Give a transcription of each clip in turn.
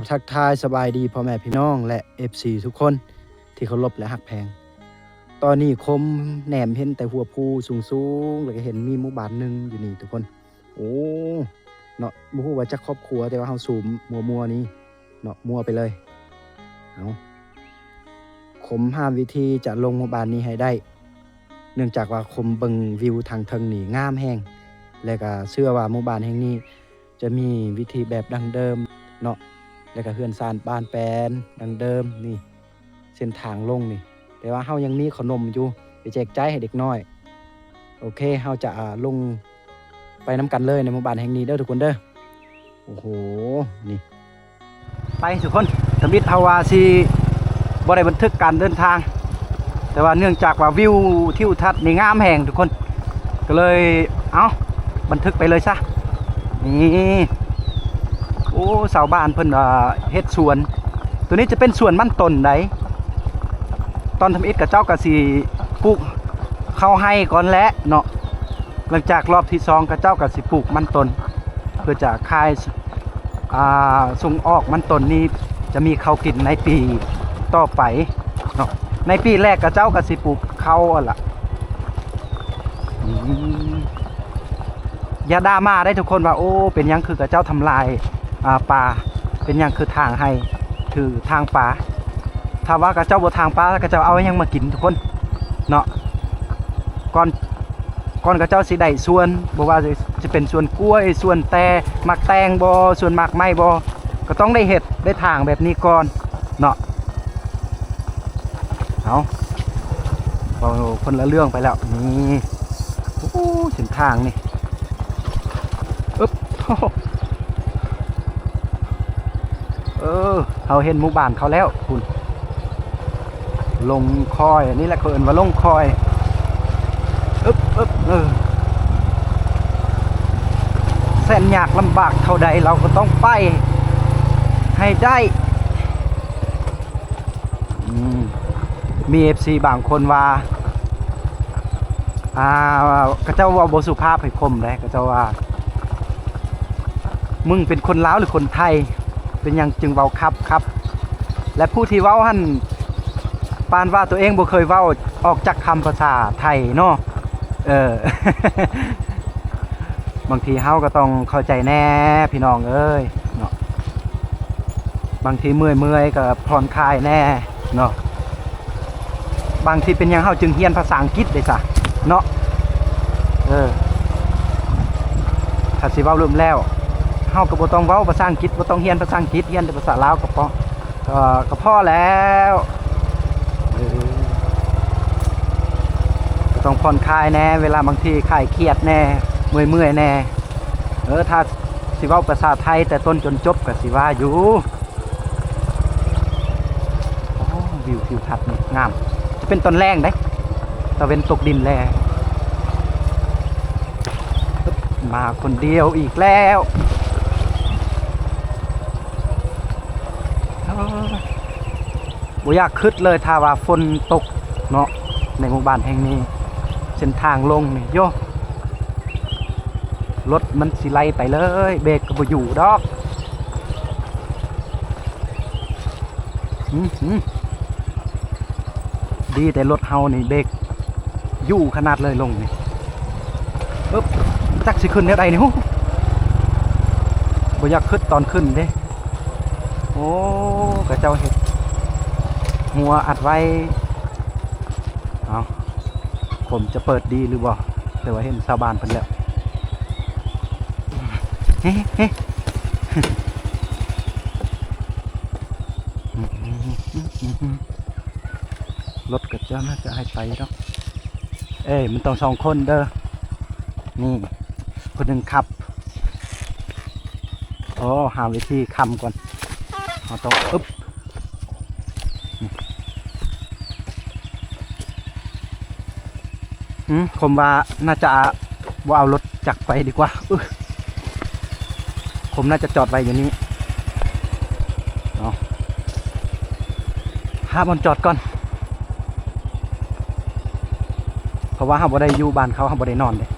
บทักทายสบายดีพ่อแม่พี่น้องและ FC ทุกคนที่เคารพและฮักแพงตอนนี้คมแหนมเห็นแต่หัวภูสูงแล้วก็เห็นมีหมู่บ้านนึงอยู่นี่ทุกคนโอ้เนาะบ่ฮู้ว่าจักครอบครัวแต่ว่าเฮาสูมมัวนี้เนาะมัวไปเลยเอาคมห้ามวิธีจะลงหมู่บ้านนี้ให้ได้เนื่องจากว่าคมเบิ่งวิวทางเทิงนี่งามแฮงและก็เชื่อว่าหมู่บ้านแห่งนี้จะมีวิธีแบบดั้งเดิมเนาะแล้วก็เฮือนซานบ้านแปลนดังเดิมนี่เส้นทางลงนี่แต่ว่าเฮายังมีขนมอยู่ไปแจกจ่ายให้เด็กน้อยโอเคเฮาจะลงไปน้ำกันเลยในหมู่บ้านแห่งนี้เด้อทุกคนเด้อโอ้โหนี่ไปทุกคนทมิตเฮาว่าสิบ่ได้บันทึกการเดินทางแต่ว่าเนื่องจากว่าวิวทิวทัศน์นี่งามแห่งทุกคนก็เลยบันทึกไปเลยซะนี่โอ้ชาวบ้านเพิ่นเฮ็ดสวนตัวนี้จะเป็นสวนมันต้นไดตอนทำอิฐกับเจ้าก็สิปลูกเข้าให้ก่อนแล้วเนาะหลังจากรอบที่2กับเจ้าก็สิปลูกมันต้นเพื่อจะขายส่งออกมันต้นนี้จะมีข้าวกินในปีต่อไปเนาะในปีแรกกับเจ้าก็สิปลูกข้าวล่ะอย่าด่ามาได้ทุกคนว่าโอ้เป็นยังคือกับเจ้าทำลายป่าเป็นยังคือทางให้คือทางป่าถ้าว่ากับเจ้าบนทางป่ากับเจ้าเอายังมากินทุกคนเนาะก่อนกับเจ้าสิได้ส่วนบอกว่าจะเป็นส่วนกล้วยส่วนแต่มักแตงบอส่วนมักไม้บอก็ต้องได้เห็ดได้ทางแบบนี้ก่อนเนาะเอาคนละเรื่องไปแล้วนี่โอ้เส้นทางนี่เขาเห็นหมู่บ้านเขาแล้วคุณลงคอยนี่แหละเขาเอิ้นว่าลงคอยแสนยากลำบากเท่าใดเราก็ต้องไปให้ได้มี FC บางคนว่ากระเจ้าว่าบ่สุภาพให้คมเลยกระเจ้าว่ามึงเป็นคนลาวหรือคนไทยเป็นยังจึงเว้าครับและผู้ที่เว้าหั่นปานว่าตัวเองบ่เคยเว้าออกจากคำภาษาไทยเนาะบางทีเฮาก็ต้องเข้าใจแน่พี่น้องเอ้ยเนาะบางทีเมื่อยก็ผ่อนคลายแน่เนาะบางทีเป็นยังเฮาจึงเรียนภาษาอังกฤษได้ซะเนาะถ้าสิเว้าเริ่มแล้วเฮาก็บ่ต้องเว้าภาษาอังกฤษบ่ต้องเรียนภาษาอังกฤษเรียนแต่ภาษาลาวก็พอแล้วก็ต้องผ่อนคลายแน่เวลาบางทีคลายเครียดแน่เมื่อยแน่ถ้าสิเว้าภาษาไทยแต่ต้นจนจบก็สิว่าอยู่วิวทิวทัศน์นี่งามจะเป็นต้นแรงได้ตะเวนตกดินแลมาคนเดียวอีกแล้วบ่อยากคิดเลยถ้าว่าฝนตกเนาะในหมู่บ้านแห่งนี้เส้นทางลงนี่โยรถมันสิไล่ไปเลยเบรกก็บ่อยู่ดอกดีแต่รถเฮานี่เบรกอยู่ขนาดเลยลงนี่จักสิขึ้นแนวใดนี่บ่อยากขึ้นตอนขึ้นเด้โอ้กระเจ้าเห็ดหัวอัดไว้ผมจะเปิดดีหรือบ่แต่ว่าเห็นชาวบ้านเพิ่นแล้วรถกระเจ้าน่าจะให้ไปเนาะมันต้อง2คนเด้อนี่คนหนึ่งขับหาวิธีคำก่อนเราต้องผมว่าน่าจะว่าเอารถจักรไปดีกว่าผมน่าจะจอดไว้อย่างนี้หาบนจอดก่อนเพราะว่าเขาบ่ได้อยู่บ้านเขาบ่ได้นอนเลย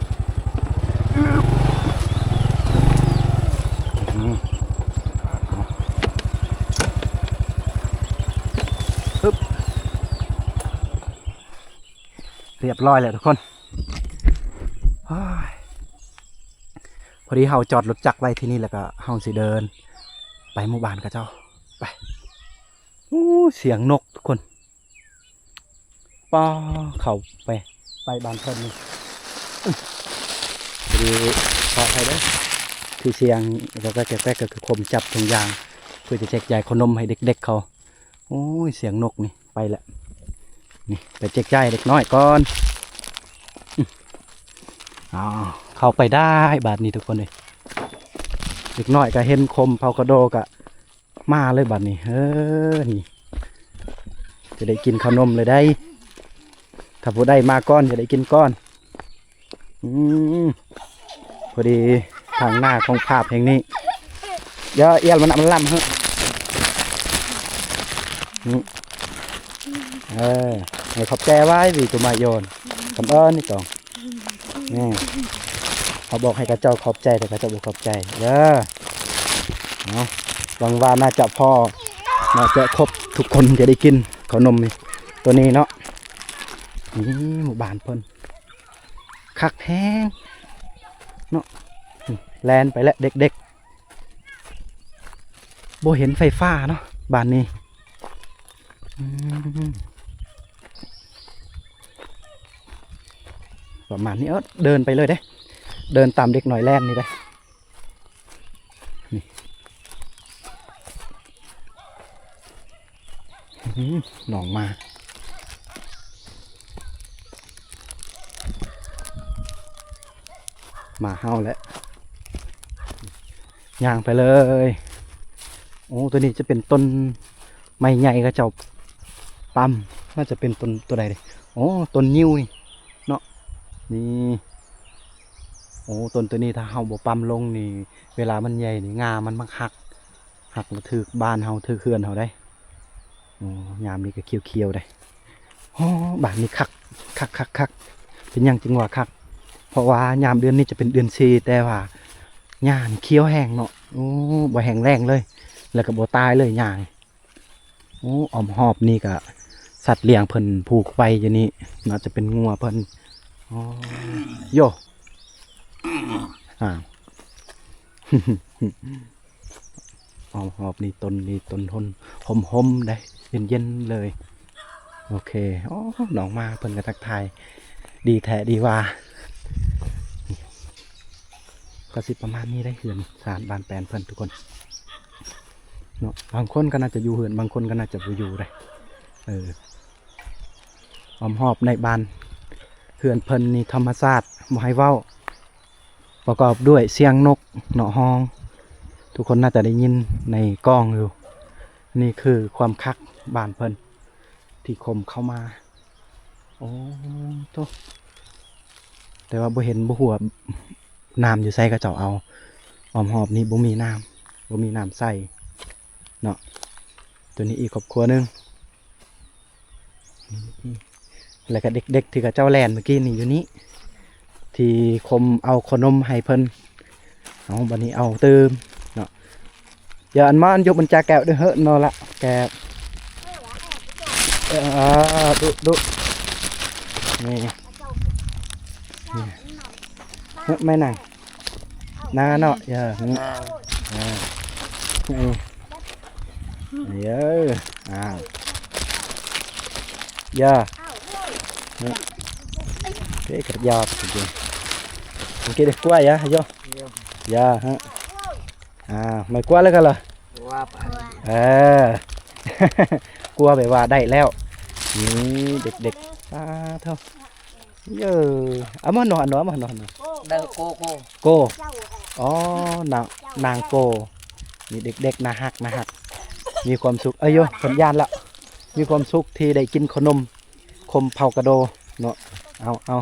เรียบร้อยแล้วทุกคนพอดีเฮาจอดรถจักรไว้ที่นี่แล้วก็เฮาสิเดินไปหมู่บ้านกับเจ้าไปเสียงนกทุกคนป้าเขาไปบ้านเพิ่นนี่พอดีขอใครเด้อคือเสียงแล้วก็แก๊กก็คือคมจับถุงยางเพื่อจะแจกจ่ายขนมให้เด็กๆเขาโอ้ยเสียงนกนี่ไปละนี่ไปแจกจ่ายเด็กน้อยก่อนเข้าไปได้บาดนี้ทุกคนเลยเด็กน้อยก็เห็นคมเผากระโดกะมาเลยบาดนี้นี่จะได้กินขนมเลยได้ถ้าผู้ได้มาก้อนจะได้กินก้อนพอดีทางหน้าของภาพแห่งนี้เดี๋ยวเอียลมันล่ำให้ขอบใจไว้vì tụi mày dồn cảm ơnนี่ก่อนนี่เขาบอกให้กระเจ้าขอบใจแต่กระเจ้าบอกขอบใจเด้อเนาะหวังว่าน่าจะพอน่าจะครบทุกคนจะได้กินขนมนี่ตัวนี้เนาะนี่หมู่บ้านเพิ่นคักแห้งเนาะแลนไปแล้วเด็กๆโบเห็นไฟฟ้าเนาะบ้านนี้ประมาณนี้เดินไปเลยเด้เดินตามเด็กหน่อยแลนนี่ได้นี่หนองมาเฮาแล้วย่างไปเลยโอ้ตัวนี้จะเป็นต้นไม้ใหญ่ก็เจ้าปั๊มน่าจะเป็นต้นตัวใดเลยโอ้ต้นนิ้วนี่เนาะนี่โอ้ต้นตัวนี้ถ้าเฮาบ่ปั๊มลงนี่เวลามันใหญ่นี่งามันมักหักแล้วถือบ้านเฮาถือเขื่อนเฮาได้โอ้ยามนี้ก็เขียวได้โอ้บ้านนี้คักเป็นยังจึงว่าคักเพราะว่ายามเดือนนี้จะเป็นเดือน4แต่ว่าหญ้าเขียวแห้งเนาะโอ้บ่แห้งแรงเลยแล้วก็บ่ตายเลยหญ้าโอ้อ้อมหอบนี่ก็สัตว์เลี้ยงเพิ่นผูกไปอย่างนี้น่าจะเป็นงัวเพิ่นโยอ้อมหอบนี่ต้นทนหอมได้เย็นเลยโอเคอ๋อน้องมาเพิ่นก็ทักทายดีแท้ดีว่าก็สิประมาณนี้ได้เหือนสารบานแปลนเพิ่นทุกคนเนาะบางคนก็น่าจะอยู่เหือนบางคนก็น่าจะบ่อยู่ได้อ้อมหอบในบ้านเหือนเพิ่นนี่ธรรมชาติบ่ให้เว้าประกอบด้วยเสียงนกเนาะฮ้องทุกคนน่าจะได้ยินในกล้องอยู่นี่คือความคักบ้านเพิ่นที่คมเข้ามาโอ้โตแต่ว่าบ่เห็นบ่หัวน้ำอยู่ใส่กระเจ้าเอาอ้อมหอบนี่บ่มีน้ำใส่เนาะตัวนี้อีกครอบครัวนึงแล้วก็เด็กๆที่กระเจ้าแลนเมื่อกี้นี่อยู่นี้ที่คมเอาขนมให้เพิ่นเอาบัดนี้เอาเติมเนาะอย่าอันมาอันยกบัญจาแก้วด้วยเฮ้อเนาะละแก้วดุนี่ไม่นั่งนาเนาะเยอะเยอะเยอะcái cạch giò cái được qua ya vô ya hả mày qua lấy cái là qua về qua đầy leo địch thôi giờ mà nó cô nàng côนี่เด็กๆน่าหักมีความสุขเอ้ยโยสัญญาณละมีความสุขที่ได้กินขนมคมเผากระโดเนาะเอา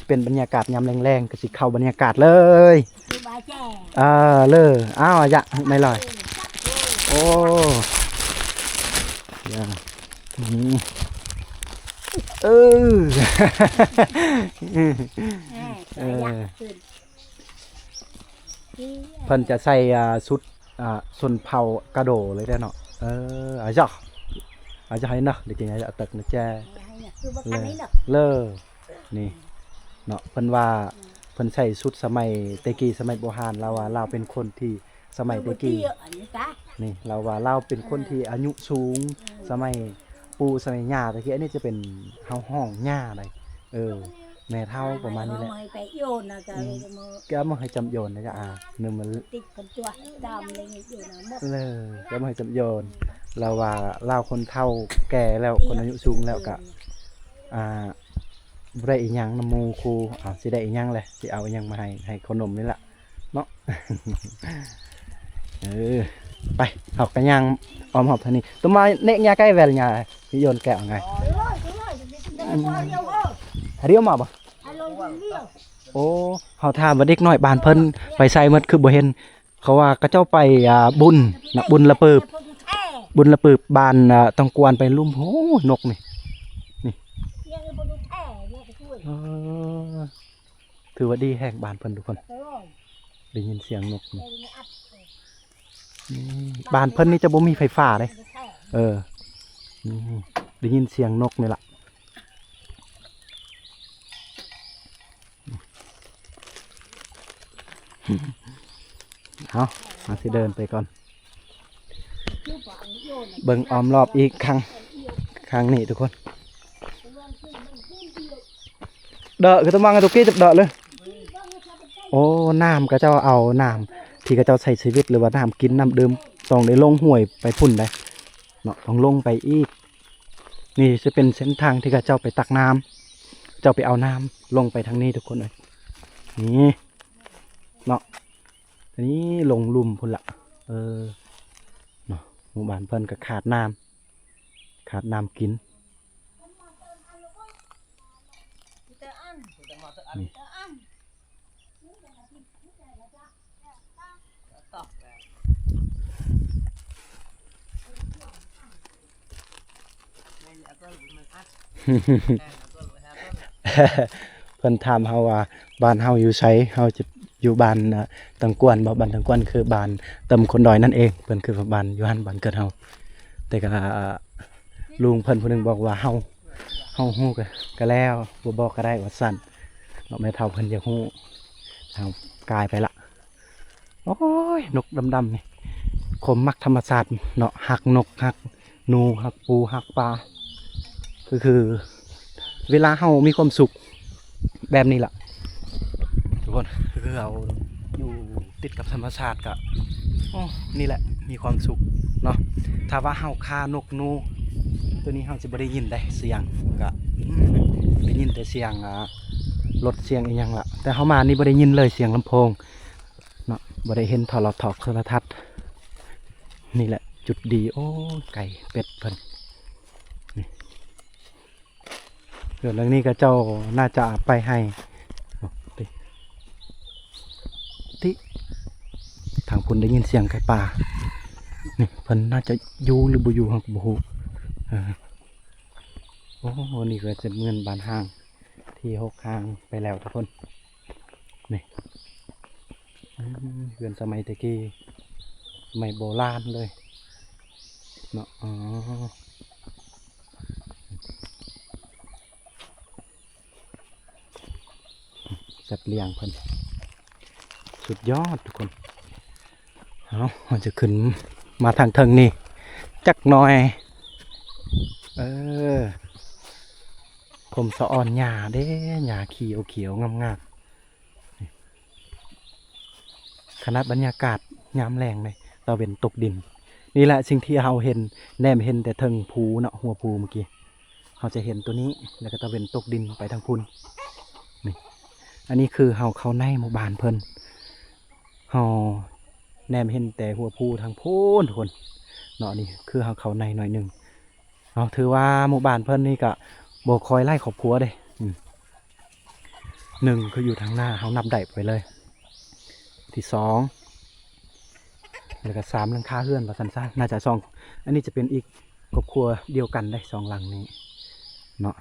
เป็นบรรยากาศยามแรงๆก็สิเข้าบรรยากาศเลยเลยอย่าไม่ลอยโอ้ยเพิ่นจะใส่ชุดส่วนเผากระโดเลยได้เนาะอาจจะให้นะเดี๋ยวจะตักนะแจ้เลอ นี่เนาะเพิ่นว่าเพิ่นใส่ชุดสมัยแตะกี้สมัยโบราณเราว่าเราเป็นคนที่สมัยแตะกี้นี่เราว่าเราเป็นคนที่อายุสูงสมัยปู่สมัยย่าตะกี้อันนี้จะเป็นเฮาห้องย่าได้แม่เฒ่าประมาณนี้แหละแกมาให้จำโยนนะจ๊ะนึงมันติดกันจ้วดำเลยอยู่นะหมดแกมาให้จำโยนเราว่าเราคนเฒ่าแก่แล้วคนอายุสูงแล้วก็บ่ได้อีหยังนำหมู่ครูสิได้อีหยังแหละสิเอาอีหยังมาให้ขนมนี่ล่ะเนาะ ไปhọc cái nhang ôm học thân đi tôi mai nệ nhà cây về nhà thì dồn kẹo ngày riêu mà bà ô họ thà và đích nói bàn phân phải say mấtคือบ่เห็นเขาว่าก็เจ้าไปบุญนะบุญละเปิบบานต้องกวนไปลุ่มโหนกนี่ถือว่าดีแห่งบานเพิ่นทุกคนได้ยินเสียงนกนี่บ้านเพิ่นนี่จะบ่มีไฟฟ้าเลยได้ยินเสียงนกนี่ล่ะเอามาสิเดินไปก่อนเบิ่งอ้อมรอบอีกครั้งนี้ทุกคนเดอะคือต้องวางตุกกี้จับเดอะเลยโอ้น้ำก็เจ้าเอาน้ำที่ก็เจ้าใช้ชีวิตหรือว่าน้ำกินน้ำดื่มต้องได้ลงห้วยไปพุ่นได้เนาะต้องลงไปอีกนี่จะเป็นเส้นทางที่ก็เจ้าไปตักน้ำเจ้าไปเอาน้ำลงไปทางนี้ทุกคนเลยนี่เนาะทีนี้ลงลุ่มพุ่นละเนาะหมู่บ้านเพิ่นก็ขาดน้ำกินนี่เพิ่นถามเฮาว่าบ้านเฮาอยู่ไสเฮาจะอยู่บ้านตังกวนบ่บ้านตังกวนคือบ้านตำคนดอยนั่นเองเพิ่นคือบ้านอยู่หั่นบ้านเกิดเฮาแต่ก็ลุงเพิ่นผู้นึงบอกว่าเฮาฮู้ก็แล้วบ่บอกก็ได้ว่าซั่นเนาะแม่เฒ่าเพิ่นอยากฮู้เฮากายไปละโอ้ยนกดำๆนี่คมมักธรรมชาติเนาะหักนกหักหนูหักปูหักปลาคือเวลาเฮามีความสุขแบบนี้ล่ะทุกคนคือเราอยู่ติดกับธรรมชาติก็นี่แหละมีความสุขเนาะถ้าว่าเฮาฆ่านกนูตัวนี้เฮาจะบ่ได้ยินได้เสียงก็ได้ยินแต่เสียงรถเสียงอีหยังล่ะแต่เฮามานี่บ่ได้ยินเลยเสียงลำโพงเนาะบ่ได้เห็นโทรทัศน์นี่แหละจุดดีโอ้ไก่เป็ดเพิ่นเรื่องนี้ก็เจ้าน่าจะไปให้ที่ทางพุ่นได้ยินเสียงไก่ป่านี่เพิ่นน่าจะอยู่หรือบ่อยู่ครับบ่ฮู้โอ้นี่ก็จะเงินบานห้างที่6ห้างไปแล้วทุกคนนี่เรือนสมัยตะกี้สมัยโบราณเลยเนาะสัตว์เลี้ยงเพิ่นสุดยอดทุกคนมันจะขึ้นมาทางเทิงนี่จักหน่อยผมสะอ่อนหญ้าเด้หญ้าเขียวงามๆขนาดบรรยากาศยามแรงเลยตะเวนตกดินนี่แหละสิ่งที่เราเห็นแนมเห็นแต่เทิงภูเนาะหัวภูเมื่อกี้เราจะเห็นตัวนี้แล้วก็ตะเวนตกดินไปทางพุ่นนี่อันนี้คือเราเข้าในหมู่บ้านเพิ่นเราแนมเห็นแต่หัวภูทางพุ่นทุกคนเนาะนี่คือเราเข้าในหน่อยหนึ่งเราถือว่าหมู่บ้านเพิ่นนี่ก็บ่คอยไล่ครอบครัวเด้หนึ่งคืออยู่ทางหน้าเขานับได้ไปเลยที่2แล้วก็3หลังคาเรือนว่าซั่นๆน่าจะ2อันนี้จะเป็นอีกครอบครัวเดียวกันได้2หลังนี้เนาะ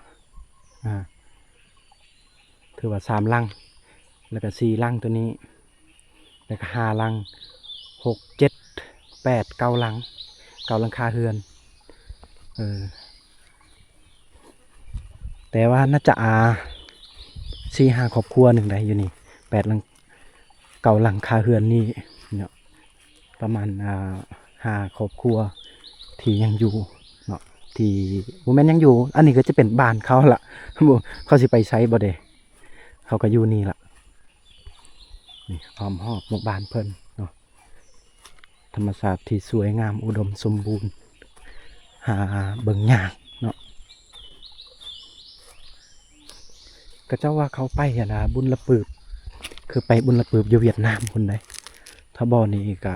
ถือว่า3หลังแล้วก็4หลังตัวนี้แล้วก็5หลัง6 7 8 9หลัง9หลังคาเรือนแต่ว่าน่าจะ 4-5 ครอบครัวหนึ่งได้อยู่นี่8 หลังเก่าหลังคาเฮือนนี่เนาะประมาณ5 ครอบครัวที่ยังอยู่เนาะที่บ่แม่นยังอยู่อันนี้ก็จะเป็นบ้านเขาล่ะ บ่เขาสิไปไสบ่ได้เขาก็อยู่นี่ล่ะนี่อ้อมรอบหมู่บ้านเพิ่นเนาะธรรมชาติที่สวยงามอุดมสมบูรณ์หาเบิ่งยากเนาะก็เจ้าว่าเขาไปอะนะบุญละปืบคือไปบุญละปืบอยู่เวียดนามพุ่นใดถ้าบ่นี่ก็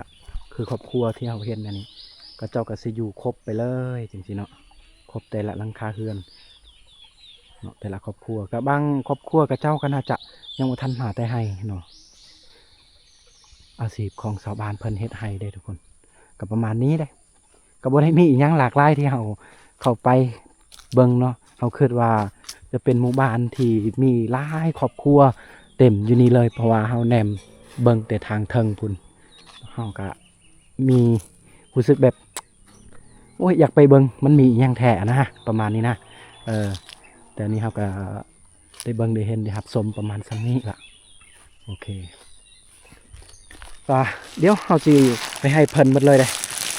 คือครอบครัวที่เฮาเห็นอันนี้ก็เจ้าก็สิอยู่ครบไปเลยจริงๆเนาะครบแต่ละหลังคาเรือนเนาะแต่ละครอบครัวก็บางครอบครัวก็เจ้าก็น่าจะยังบ่ทันหาแต่ให้เนาะอาชีพของชาวบ้านเพิ่นเฮ็ดให้เด้ทุกคนก็ประมาณนี้เด้ก็บ่ได้มีอิหยังหลากหลายที่เฮาเข้าไปเบิ่งเนาะเฮาคิดว่าจะเป็นหมู่บ้านที่มีหลายครอบครัวเต็มอยู่นี่เลยเพราะว่าเฮาแนมเบิ่งแต่ทางเทิงพุ่นเฮาก็มีรู้สึกแบบโอ้ยอยากไปเบิ่งมันมีอิหยังแท้นะประมาณนี้นะแต่อันนี้เฮาก็ได้เบิ่งได้เห็นได้รับชมประมาณซั่นนี้ล่ะโอเคเดี๋ยวเฮาสิไปให้เพิ่นหมดเลยเด้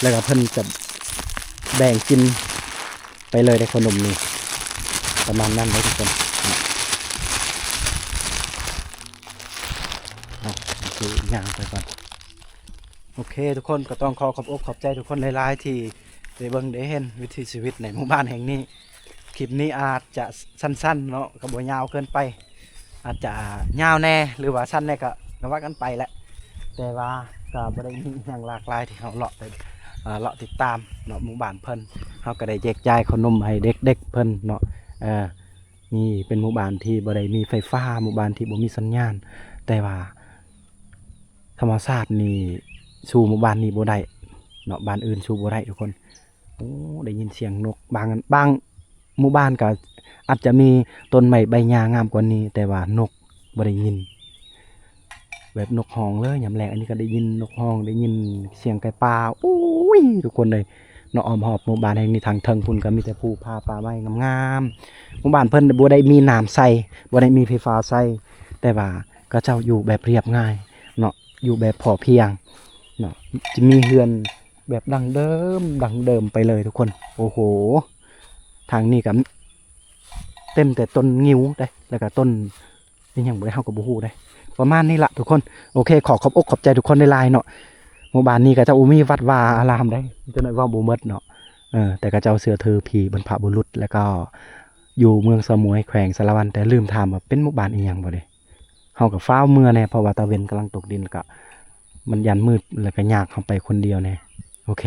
แล้วก็เพิ่นจะแบ่งกินไปเลยในขนมนี่ประมาณนั้นเลยทุกคนคือย่างไปก่อนโอเคทุกคนก็ต้องขอขอบอกขอบใจทุกคนหลายๆที่ได้เบิ่งได้เห็นวิถีชีวิตในหมู่บ้านแห่งนี้คลิปนี้อาจจะสั้นๆเนาะก็บ่ยาวเกินไปอาจจะยาวแน่หรือว่าสั้นแน่ก็ว่ากันไปแหละแต่ว่าก็บ่ได้มีอย่างหลากหลายที่เราเลาะไปเลาะติดตามเนาะหมู่บ้านเพิ่นเราก็ได้แจกจ่ายขนมให้เด็กๆเพิ่นเนาะนี่เป็นหมู่บ้านที่บ่ได้มีไฟฟ้าหมู่บ้านที่บ่มีสัญญาณแต่ว่าธรรมชาตินี่สู่หมู่บ้านนี้บ่ได้เนาะบ้านอื่นสู่บ่ได้ทุกคนโอ้ได้ยินเสียงนกบางหมู่บ้านก็อาจจะมีต้นไม้ใบหญ้างามกว่านี้แต่ว่านกบ่ได้ยินแบบนกฮ้องเลยยามแลงอันนี้ก็ได้ยินนกฮ้องได้ยินเสียงไก่ป่าโอ้ยทุกคนเลยเนาะอ้อมรอบหมู่บ้านแห่งนี้ทางเทิงพุ่นก็มีแต่ภูผาป่าไม้งามๆหมู่บ้านเพิ่นบ่ได้มีน้ำใส่บ่ได้มีไฟฟ้าใส่แต่ว่าก็เจ้าอยู่แบบเรียบง่ายเนาะอยู่แบบพอเพียงเนาะจะมีเฮือนแบบดังเดิมไปเลยทุกคนโอ้โหทางนี้ก็เต็มแต่ต้นงิ้วได้แล้วก็ต้นนี่ยังบ่ได้เฮาก็บ่ฮู้ได้ประมาณนี้ละทุกคนโอเคขอขอบอกขอบใจทุกคนในไลน์เนาะหมู่บ้านนี้ก็เจ้ามีวัดวาอารามได้จะน้อยว่าบ่หมดเนาะแต่ก็เจ้าเสือถือผีบรรพบุรุษแล้วก็อยู่เมืองสมุยแขวงสารวันแต่ลืมถามว่าเป็นหมู่บ้านอีหยังบ่เด้เฮาก็ฟ้าวเมื่อแน่เพราะว่าตะเวนกำลังตกดินแล้วก็มันยันมืดแล้วก็ยากเฮาไปคนเดียวแน่โอเค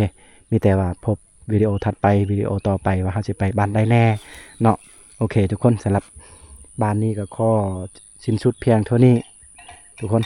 มีแต่ว่าพบวิดีโอถัดไปวิดีโอต่อไปว่าเฮาสิไปบ้านได้แน่เนาะโอเคทุกคนสำหรับบ้านนี้ก็ขอสิ้นสุดเพียงเท่านี้ทุกคน